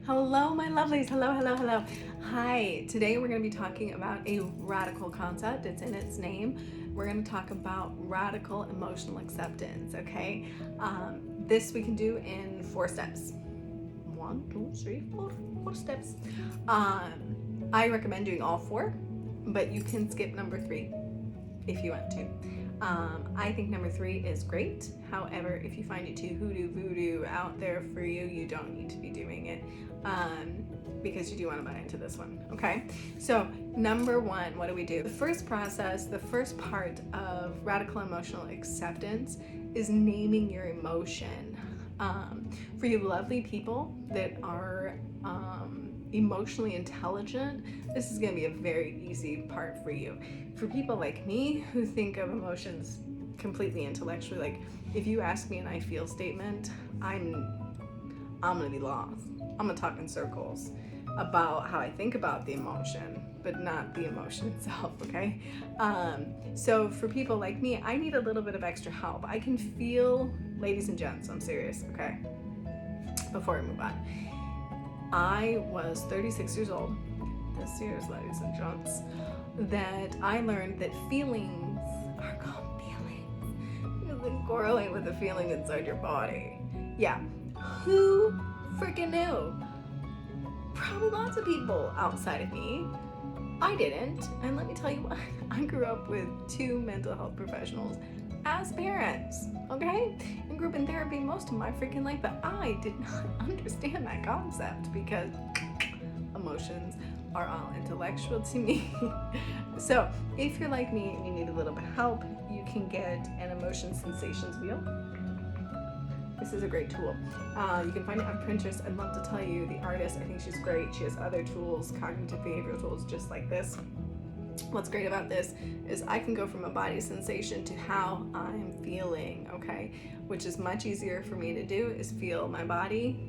Hello, my lovelies. Hello, hello, hello. Hi. Today we're going to be talking about a radical concept. It's in its name. We're going to talk about radical emotional acceptance. Okay. This we can do in 4 steps. 4 steps. I recommend doing all 4, but you can skip number 3 if you want to. I think number 3 is great. However, if you find it too hoodoo voodoo out there for you, you don't need to be doing it because you do want to buy into this one. Okay, so number 1, what do? The first process, the first part of radical emotional acceptance is naming your emotion. For you lovely people that are emotionally intelligent, this is going to be a very easy part for you. For people like me who think of emotions completely intellectually, like if you ask me an I feel statement, I'm gonna be lost. I'm gonna talk in circles about how I think about the emotion, but not the emotion itself, okay? So for people like me, I need a little bit of extra help. I can feel, ladies and gents, I'm serious, okay? Before I move on, I was 36 years old this year, ladies and gents, that I learned that feelings are called feelings because they correlate with the feeling inside your body. Yeah, who freaking knew? Probably lots of people outside of me. I didn't, and let me tell you what, I grew up with 2 mental health professionals as parents, okay? And grew up in therapy most of my freaking life, but I did not understand that concept because emotions are all intellectual to me. So if you're like me and you need a little bit of help, you can get an emotion sensations wheel. This is a great tool. You can find it on Pinterest. I'd love to tell you the artist. I think she's great. She has other tools, cognitive behavioral tools just like this. What's great about this is I can go from a body sensation to how I'm feeling, okay? Which is much easier for me to do is feel my body,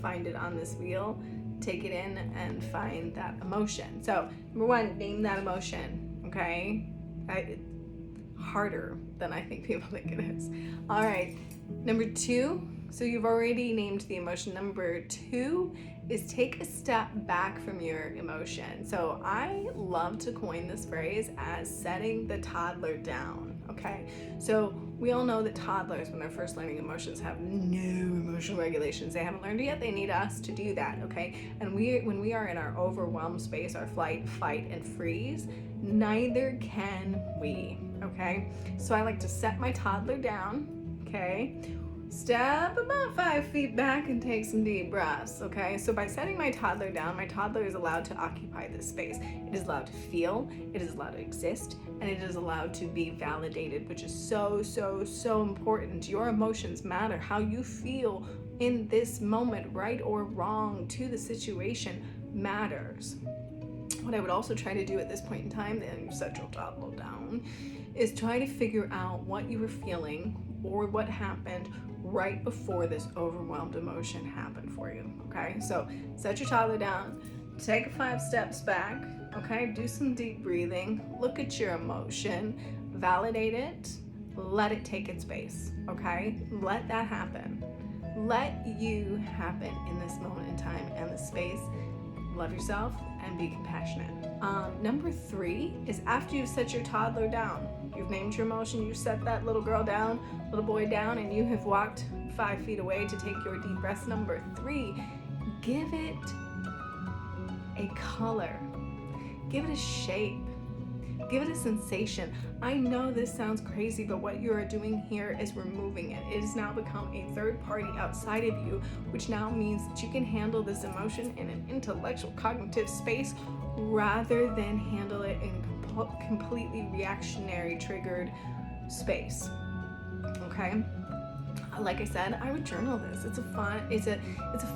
find it on this wheel, take it in and find that emotion. So number 1, name that emotion, okay? Harder than I think people think it is. All right, number 2, so you've already named the emotion. Number 2 is take a step back from your emotion. So I love to coin this phrase as setting the toddler down, okay? So we all know that toddlers, when they're first learning emotions, have no emotional regulations. They haven't learned it yet. They need us to do that, okay? And when we are in our overwhelmed space, our flight, fight, and freeze, neither can we, okay? So I like to set my toddler down, okay? Step about 5 feet back and take some deep breaths, okay? So by setting my toddler down, my toddler is allowed to occupy this space. It is allowed to feel, it is allowed to exist, and it is allowed to be validated, which is so, so, so important. Your emotions matter. How you feel in this moment, right or wrong to the situation, matters. What I would also try to do at this point in time, then you set your toddler down, is try to figure out what you were feeling or what happened right before this overwhelmed emotion happened for you, okay? So set your toddler down, take 5 steps back, okay? Do some deep breathing, look at your emotion, validate it, let it take its space, okay? Let that happen. Let you happen in this moment in time and the space. Love yourself and be compassionate. Number 3 is after you've set your toddler down, you've named your emotion, you set that little girl down, little boy down, and you have walked 5 feet away to take your deep breaths. Number 3, give it a color, give it a shape, give it a sensation. I know this sounds crazy, but what you are doing here is removing it. It has now become a third party outside of you, which now means that you can handle this emotion in an intellectual, cognitive space rather than handle it in completely reactionary, triggered space. Okay? Like I said, I would journal this. It's a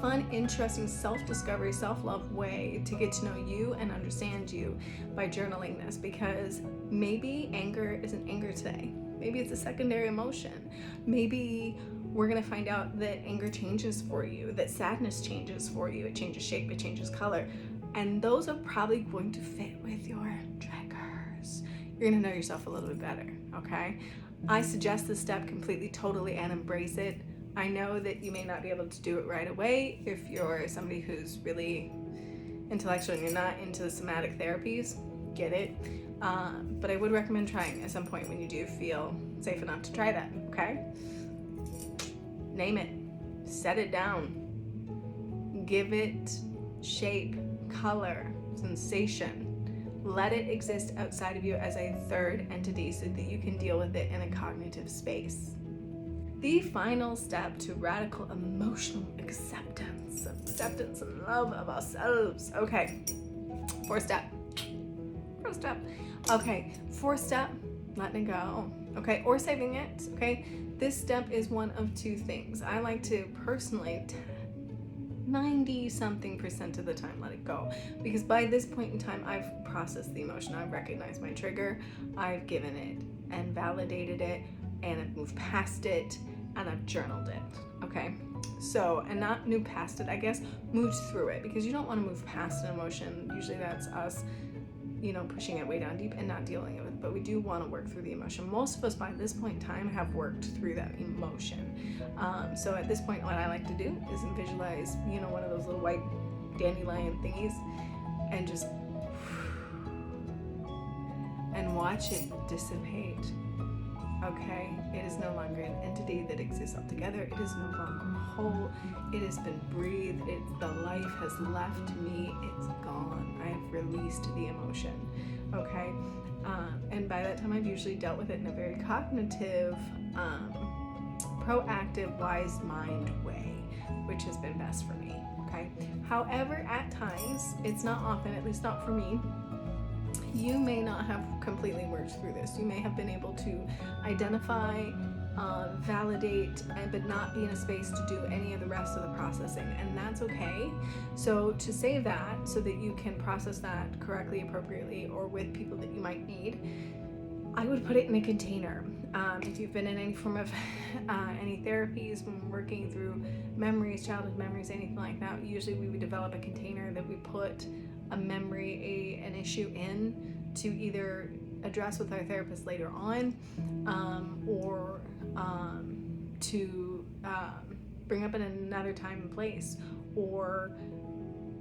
fun, interesting self-discovery, self-love way to get to know you and understand you by journaling this, because maybe anger isn't anger today. Maybe it's a secondary emotion. Maybe we're gonna find out that anger changes for you, that sadness changes for you. It changes shape, it changes color. And those are probably going to fit with your triggers. You're gonna know yourself a little bit better, okay? I suggest this step completely, totally, and embrace it I know that you may not be able to do it right away if you're somebody who's really intellectual and you're not into the somatic therapies. Get it. But I would recommend trying at some point when you do feel safe enough to try that, okay? Name it. Set it down. Give it shape, color, sensation. Let it exist outside of you as a third entity so that you can deal with it in a cognitive space. The final step to radical emotional acceptance and love of ourselves. Okay, fourth step. Okay, fourth step, letting it go. Okay, or saving it. Okay, this step is one of two things. I like to personally 90-something% of the time let it go, because by this point in time I've processed the emotion, I've recognized my trigger, I've given it and validated it, and I've moved past it, and I've journaled it. Okay, so, and not moved past it, I guess, moved through it, because you don't want to move past an emotion. Usually that's us, you know, pushing it way down deep and not dealing with it, but we do want to work through the emotion. Most of us by this point in time have worked through that emotion. So at this point, what I like to do is visualize, you know, one of those little white dandelion thingies, and just and watch it dissipate. Okay, it is no longer an entity that exists altogether. It is no longer whole. It has been breathed. The life has left me. It's gone. I have released the emotion. Okay, and by that time, I've usually dealt with it in a very cognitive, proactive, wise mind way, which has been best for me. Okay. However, at times, it's not often, at least not for me, you may not have completely worked through this. You may have been able to identify, validate, but not be in a space to do any of the rest of the processing, and that's okay. So to save that so that you can process that correctly, appropriately, or with people that you might need, I would put it in a container. If you've been in any form of any therapies, when we're working through memories, childhood memories, anything like that, usually we would develop a container that we put a memory, an issue in, to either address with our therapist later on, or to bring up in another time and place, or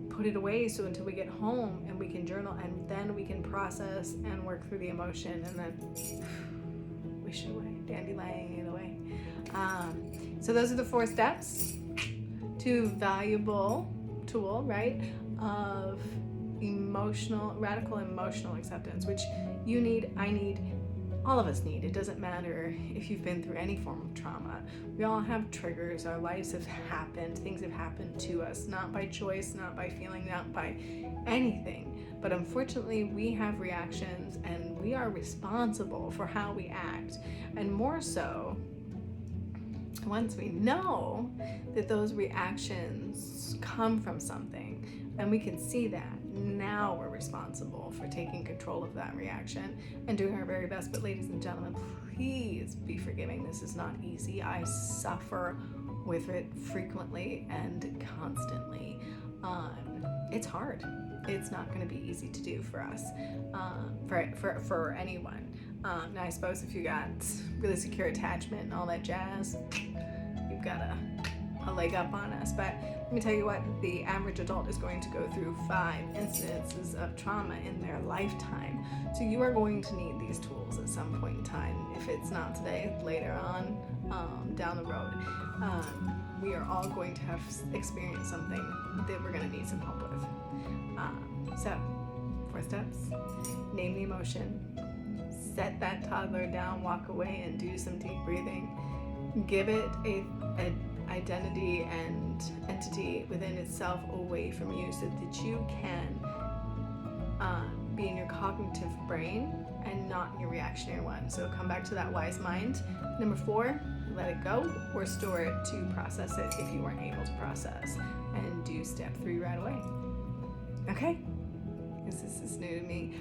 put it away so until we get home and we can journal, and then we can process and work through the emotion, and then wish it away, dandelion it away. So those are the 4 steps to valuable tool, right, of radical emotional acceptance, which you need, I need, all of us need. It doesn't matter if you've been through any form of trauma. We all have triggers. Our lives have happened. Things have happened to us, not by choice, not by feeling, not by anything. But unfortunately, we have reactions, and we are responsible for how we act. And more so, once we know that those reactions come from something, and we can see that, now we're responsible for taking control of that reaction and doing our very best. But ladies and gentlemen, please be forgiving. This is not easy. I suffer with it frequently and constantly. It's hard. It's not going to be easy to do for us, for anyone. Now, I suppose if you got really secure attachment and all that jazz, you've got a leg up on us. But let me tell you what, the average adult is going to go through 5 incidences of trauma in their lifetime. So you are going to need these tools at some point in time. If it's not today, later on, down the road. We are all going to have experienced something that we're going to need some help with. So, 4 steps. Name the emotion. Set that toddler down, walk away, and do some deep breathing. Give it a identity and entity within itself away from you, so that you can be in your cognitive brain and not in your reactionary one. So come back to that wise mind. Number 4, let it go or store it to process it if you weren't able to process, and do step 3 right away. Okay, because this is new to me.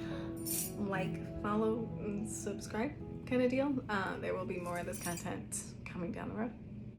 Like, follow, and subscribe kind of deal. There will be more of this content coming down the road.